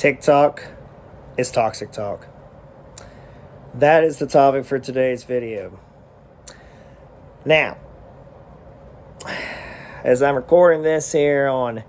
TikTok is toxic talk. That is the topic for today's video. Now, as I'm recording this here on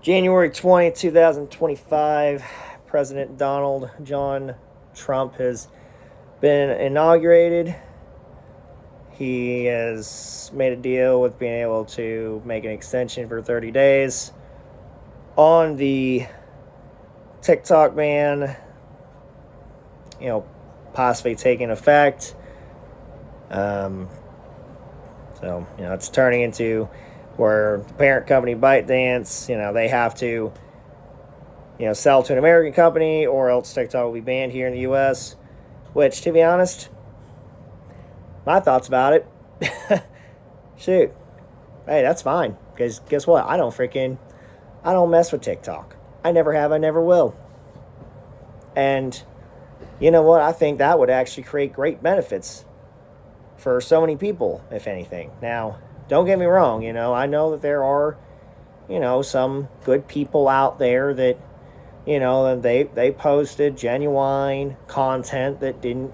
January 20th, 2025, President Donald John Trump has been inaugurated. He has made a deal with being able to make an extension for 30 days on the TikTok ban, possibly taking effect. So, it's turning into where the parent company ByteDance, they have to, sell to an American company, or else TikTok will be banned here in the U.S., which, to be honest, my thoughts about it, shoot, hey, that's fine, because guess what? I don't mess with TikTok. I never have, I never will. And you know what? I think that would actually create great benefits for so many people, if anything. Now, don't get me wrong, I know that there are, some good people out there that, they posted genuine content that didn't,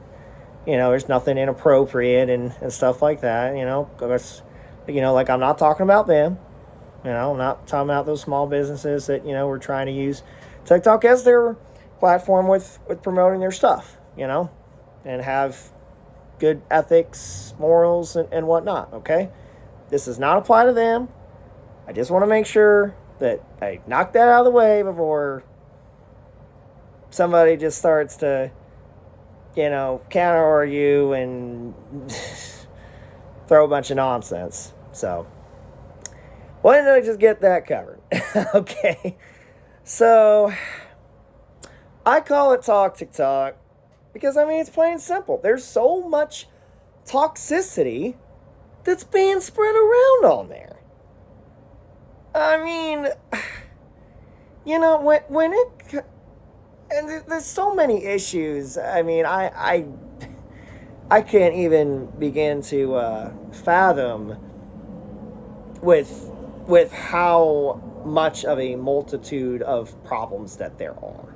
there's nothing inappropriate and stuff like that, because, like, I'm not talking about them. I'm not talking about those small businesses that, were trying to use TikTok as their platform with promoting their stuff, and have good ethics, morals, and whatnot, okay? This does not apply to them. I just want to make sure that I knock that out of the way before somebody just starts to, counter-argue and throw a bunch of nonsense. So, why didn't I just get that covered? Okay. So, I call it TokicTok because, it's plain and simple. There's so much toxicity that's being spread around on there. When it... And there's so many issues. I can't even begin to fathom with how much of a multitude of problems that there are.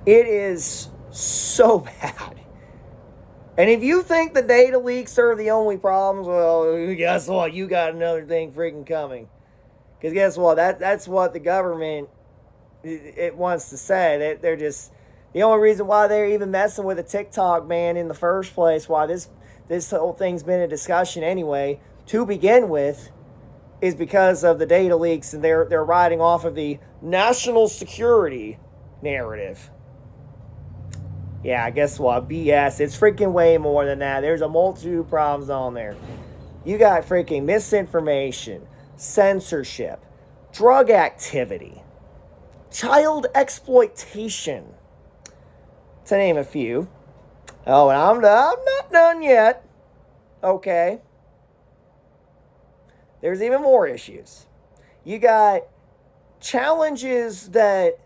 It is so bad. And if you think the data leaks are the only problems, well, guess what? You got another thing freaking coming. Because guess what? That's what the government it wants to say. They're just... The only reason why they're even messing with a TikTok ban in the first place, why this whole thing's been a discussion anyway, to begin with, is because of the data leaks, and they're riding off of the national security narrative. Yeah, guess what? BS. It's freaking way more than that. There's a multitude of problems on there. You got freaking misinformation, censorship, drug activity, child exploitation, to name a few. Oh, and I'm not done yet. Okay. There's even more issues. You got challenges that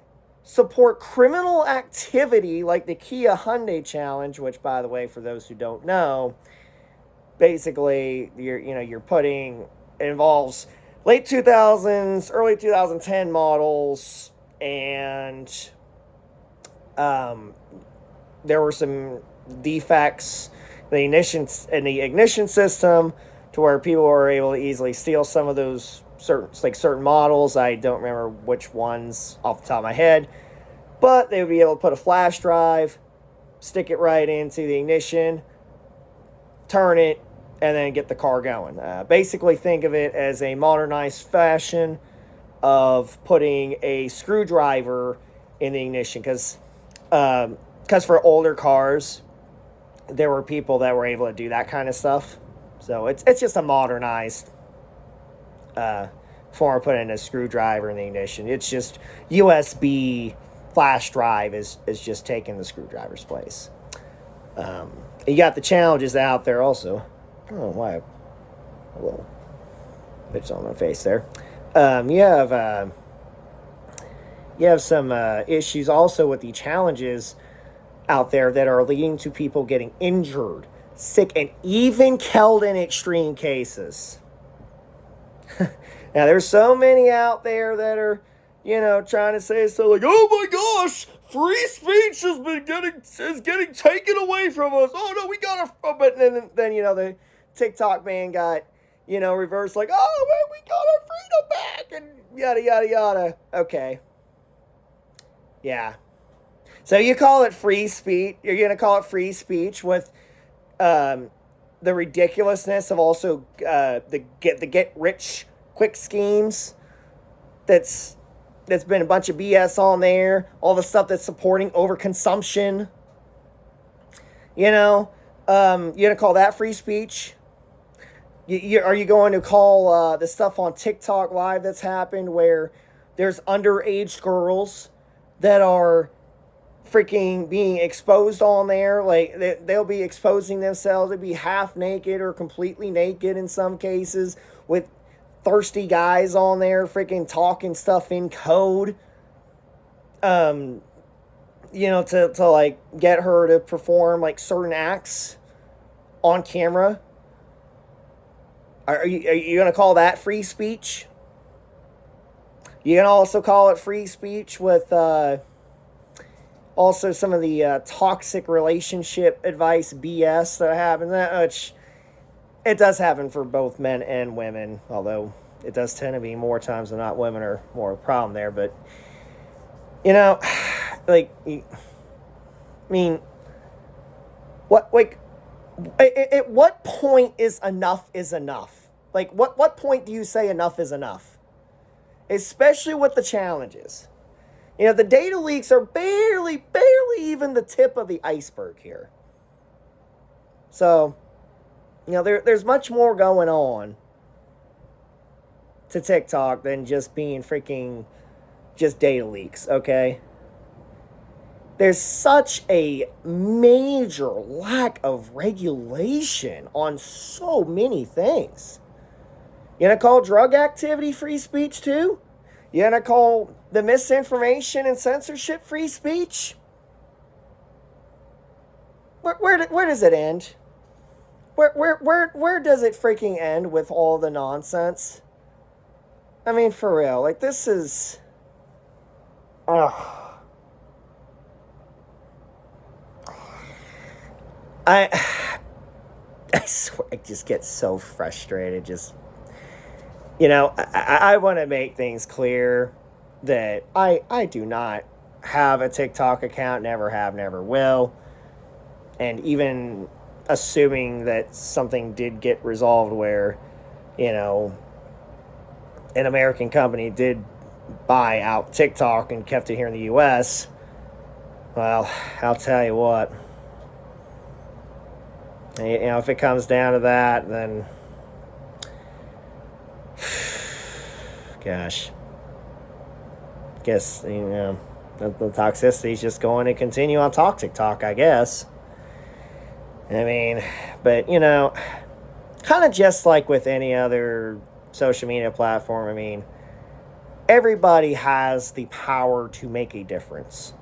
support criminal activity, like the Kia Hyundai challenge, which, by the way, for those who don't know, basically you're putting... It involves late 2000s, early 2010 models, and there were some defects in the ignition system to where people were able to easily steal some of those certain models. I don't remember which ones off the top of my head, but they would be able to put a flash drive, stick it right into the ignition, turn it, and then get the car going. Basically, think of it as a modernized fashion of putting a screwdriver in the ignition, because for older cars, there were people that were able to do that kind of stuff. So it's just a modernized form of putting a screwdriver in the ignition. It's just USB flash drive is just taking the screwdriver's place. You got the challenges out there also. I don't know why a little bitch on my face there. You have some issues also with the challenges out there that are leading to people getting injured, sick, and even killed in extreme cases. Now, there's so many out there that are, trying to say so like, oh my gosh, free speech is getting taken away from us. Oh no, we gotta. But then the TikTok ban got reversed like, oh man, we got our freedom back and yada yada yada. Okay, yeah. So you call it free speech? You're gonna call it free speech with the ridiculousness of also the get rich quick schemes. That's been a bunch of BS on there. All the stuff that's supporting overconsumption. You're gonna call that free speech? Are you going to call the stuff on TikTok Live that's happened where there's underage girls that are freaking being exposed on there? Like they'll be exposing themselves. They'll be half naked or completely naked in some cases with thirsty guys on there freaking talking stuff in code. To like get her to perform like certain acts on camera. Are you gonna call that free speech? You can also call it free speech with also some of the toxic relationship advice BS that happens. Which it does happen for both men and women, although it does tend to be more times than not women are more a problem there. But like, I mean, at what point is enough? Like, what point do you say enough is enough? Especially with the challenges. The data leaks are barely even the tip of the iceberg here. So, there's much more going on to TikTok than just being freaking just data leaks, okay? There's such a major lack of regulation on so many things. You gonna call drug activity free speech too? You gonna call the misinformation and censorship free speech? Where does it end? Where does it freaking end with all the nonsense? I mean, for real, like this is, oh, I swear, I just get so frustrated. Just, I want to make things clear that I do not have a TikTok account, never have, never will. And even assuming that something did get resolved where, an American company did buy out TikTok and kept it here in the US, well, I'll tell you what. If it comes down to that, then gosh, guess the toxicity is just going to continue on TokicTok, I guess. I mean, but kind of just like with any other social media platform, I mean, everybody has the power to make a difference.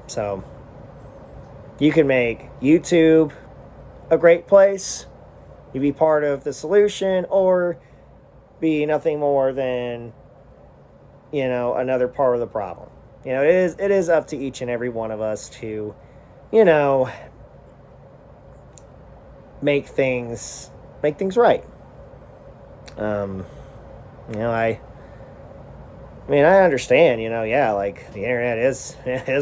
So you can make YouTube a great place. You be part of the solution, or be nothing more than, another part of the problem. It is up to each and every one of us to, make things right. I understand, like the internet is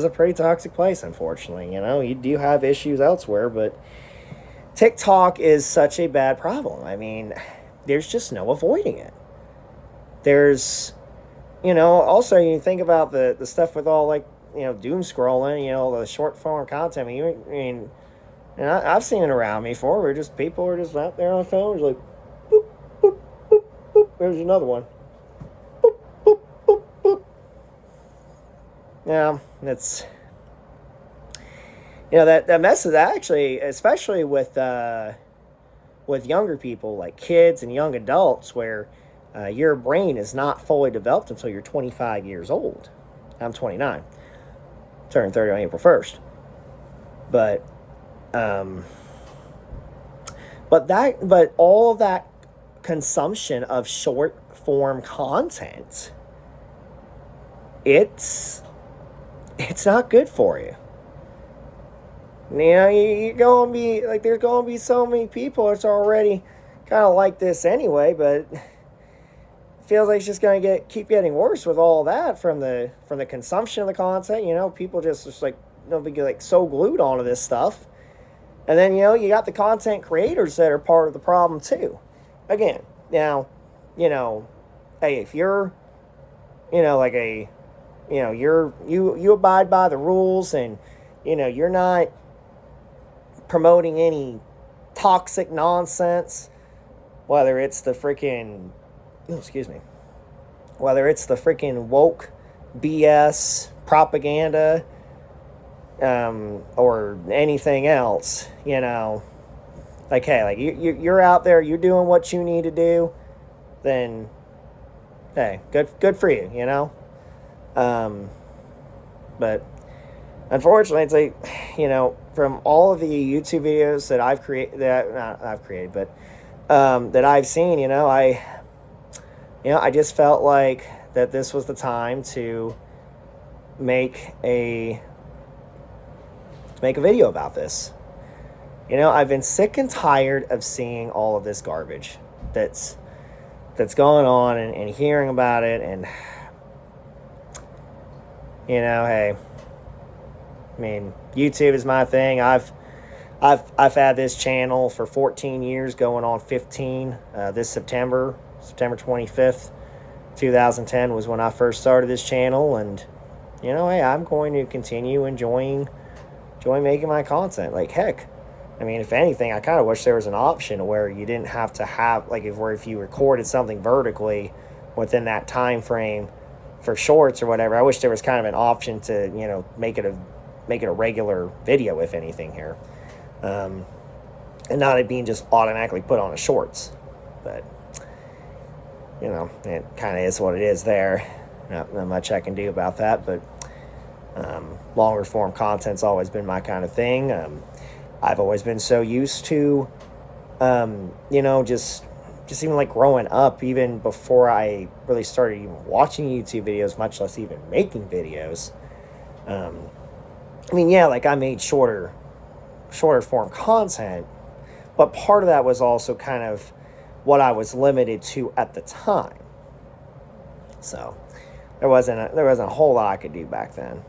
a pretty toxic place, unfortunately. You do have issues elsewhere, but TikTok is such a bad problem. I mean, there's just no avoiding it. There's, also you think about the stuff with all like, doom scrolling, the short form content. I've seen it around me before where people are just out there on phones like, boop, boop, boop, boop. There's another one. Boop, boop, boop, boop. It's, that messes actually, especially with younger people like kids and young adults, where your brain is not fully developed until you're 25 years old. I'm 29. Turned 30 on April 1st. But all of that consumption of short form content it's not good for you. You know, you're going to be like, there's going to be so many people. It's already kind of like this anyway, but it feels like it's just going to keep getting worse with all that from the consumption of the content. You know, people just like, you know, be like so glued onto this stuff. And then, you know, you got the content creators that are part of the problem too. Again, now, you know, hey, if you're, you know, like you know, you abide by the rules, and, you know, you're not promoting any toxic nonsense, whether it's the freaking, whether it's the freaking woke BS propaganda, or anything else, you know, like, hey, like you're out there, you're doing what you need to do, then, hey, good for you, you know. But unfortunately, it's like, you know, from all of the YouTube videos that I've created, that I've seen, you know, I just felt like that this was the time to make a video about this. You know, I've been sick and tired of seeing all of this garbage that's going on, and hearing about it, and, you know, hey, I mean, YouTube is my thing. I've had this channel for 14 years, going on 15. This September 25th, 2010 was when I first started this channel, and, you know, hey, I'm going to continue enjoying making my content. Like, heck, I mean, if anything, I kind of wish there was an option where you didn't have to have, like, if you recorded something vertically within that time frame for shorts or whatever. I wish there was kind of an option to, you know, make it a regular video, if anything, here, and not it being just automatically put on a shorts. But, you know, it kind of is what it is there. Not much I can do about that, but longer form content's always been my kind of thing. I've always been so used to, you know, just even like growing up, even before I really started even watching YouTube videos, much less even making videos. I mean, yeah, like I made shorter form content, but part of that was also kind of what I was limited to at the time. So there wasn't a whole lot I could do back then.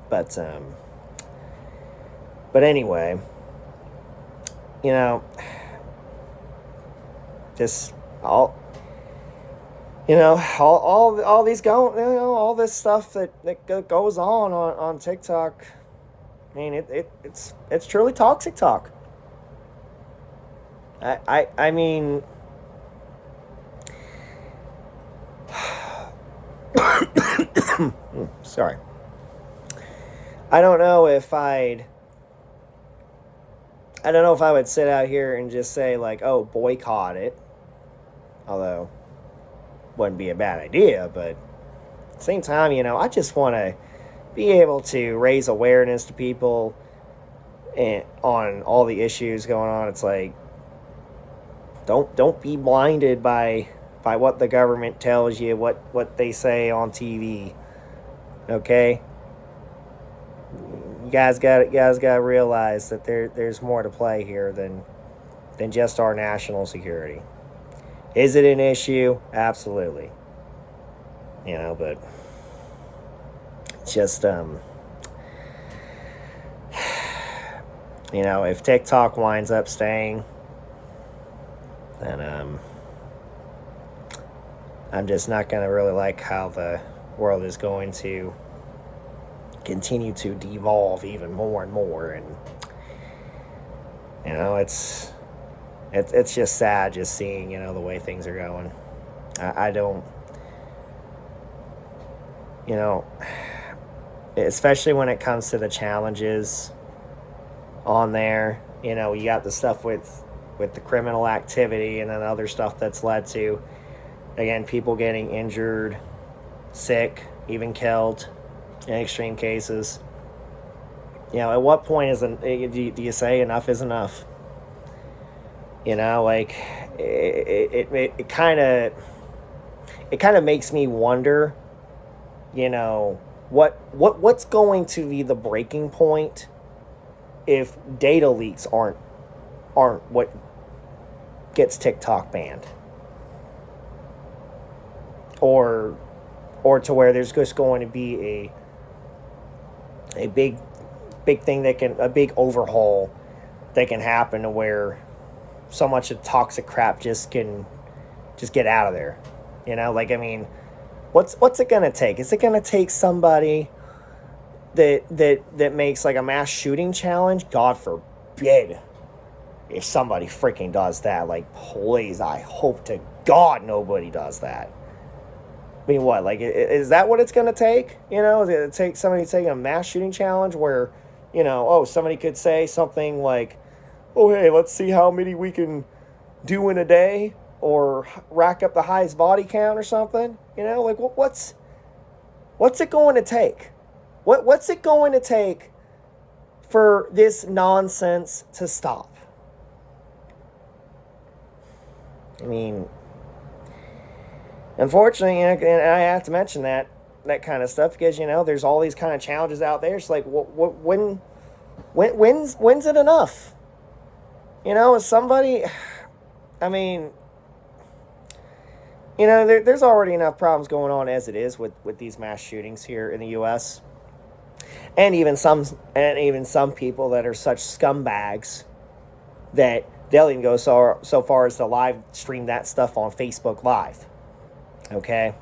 But anyway, you know, just all these go, you know, all this stuff that goes on TikTok. I mean, it's truly toxic talk. I mean, sorry. I don't know if I would sit out here and just say, like, oh, boycott it. Although, wouldn't be a bad idea, but at the same time, you know, I just want to be able to raise awareness to people on all the issues going on. It's like, don't be blinded by what the government tells you, what they say on TV. Okay? You guys got to realize that there's more to play here than just our national security. Is it an issue? Absolutely. You know, but it's just you know, if TikTok winds up staying, then I'm just not going to really like how the world is going to continue to devolve even more and more. And, you know, it's just sad just seeing, you know, the way things are going. I don't, you know, especially when it comes to the challenges on there. You know, you got the stuff with the criminal activity, and then other stuff that's led to, again, people getting injured, sick, even killed in extreme cases. You know, at what point do you say enough is enough? You know, like, it kind of makes me wonder you know, what's going to be the breaking point if data leaks aren't what gets TikTok banned, or to where there's just going to be a big thing a big overhaul that can happen to where so much of toxic crap just get out of there. You know, like, I mean, what's it gonna take? Is it gonna take somebody that makes like a mass shooting challenge? God forbid if somebody freaking does that. Like, please, I hope to God nobody does that. I mean, what? Like, is that what it's gonna take? You know, is it take somebody taking a mass shooting challenge where, you know, oh, somebody could say something like, oh, hey, let's see how many we can do in a day, or rack up the highest body count or something. You know, like, what's it going to take? What's it going to take for this nonsense to stop? I mean, unfortunately, and I have to mention that kind of stuff because, you know, there's all these kind of challenges out there. It's like, when's it enough? You know, is somebody, I mean, you know, there's already enough problems going on as it is with these mass shootings here in the U.S. And even some people that are such scumbags that they'll even go so far as to live stream that stuff on Facebook Live. Okay?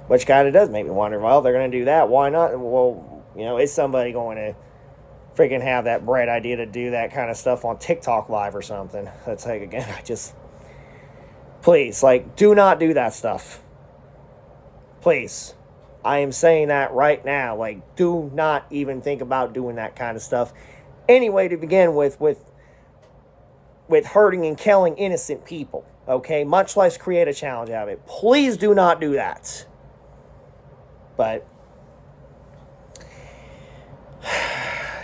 Which kind of does make me wonder, well, they're going to do that. Why not? Well, you know, is somebody going to freaking have that bright idea to do that kind of stuff on TikTok Live or something? That's like, again, please, like, do not do that stuff. Please. I am saying that right now. Like, do not even think about doing that kind of stuff. Anyway, to begin with hurting and killing innocent people. Okay? Much less create a challenge out of it. Please do not do that. But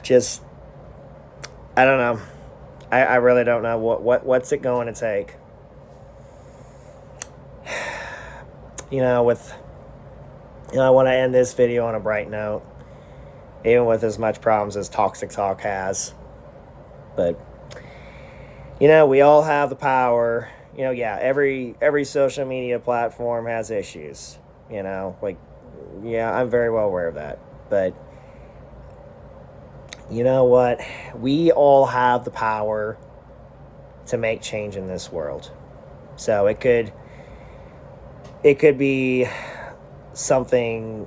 just, I don't know. I really don't know what's it going to take. You know, I want to end this video on a bright note, even with as much problems as TokicTok has. But, you know, we all have the power. You know, yeah, every social media platform has issues. You know, like, yeah, I'm very well aware of that. But, you know what? We all have the power to make change in this world. So it could be something,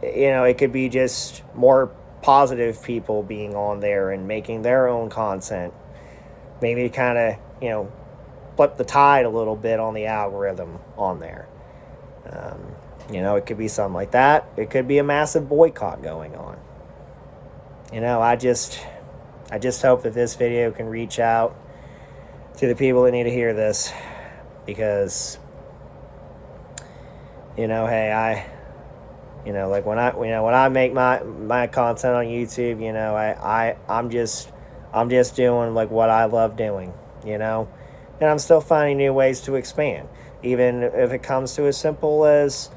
you know, it could be just more positive people being on there and making their own content. Maybe kind of, you know, flip the tide a little bit on the algorithm on there. You know, it could be something like that. It could be a massive boycott going on. You know, I just hope that this video can reach out to the people that need to hear this, because, you know, hey, like when I make my content on YouTube, you know, I'm just doing like what I love doing, you know, and I'm still finding new ways to expand, even if it comes to as simple as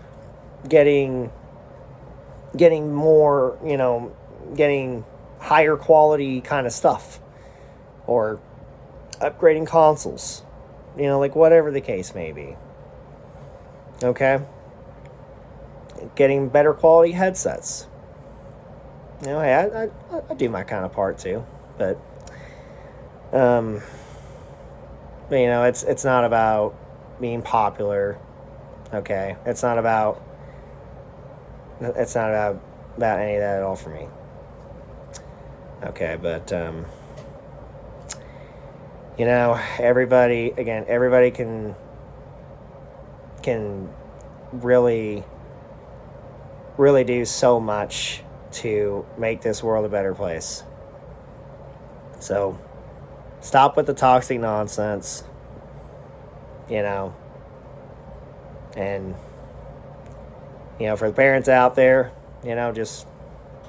getting more, you know, getting higher quality kind of stuff, or upgrading consoles, you know, like whatever the case may be. Okay? Getting better quality headsets. You know, hey, I do my kind of part too. But you know, it's not about being popular. Okay? It's not about any of that at all for me. Okay, but you know, everybody can really do so much to make this world a better place. So stop with the toxic nonsense, you know, and, you know, for the parents out there, you know, just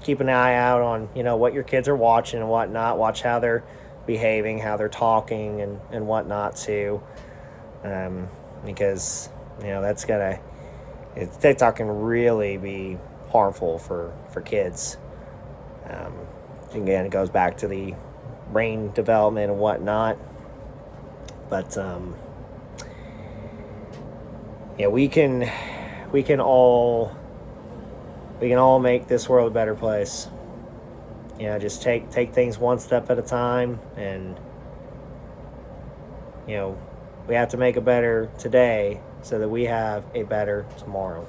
keep an eye out on, you know, what your kids are watching and whatnot. Watch how they're behaving, how they're talking and whatnot too, because, you know, that's gonna TikTok can really be harmful for kids. Again, it goes back to the brain development and whatnot. But yeah, we can all make this world a better place. Just take things one step at a time, and we have to make a better today so that we have a better tomorrow.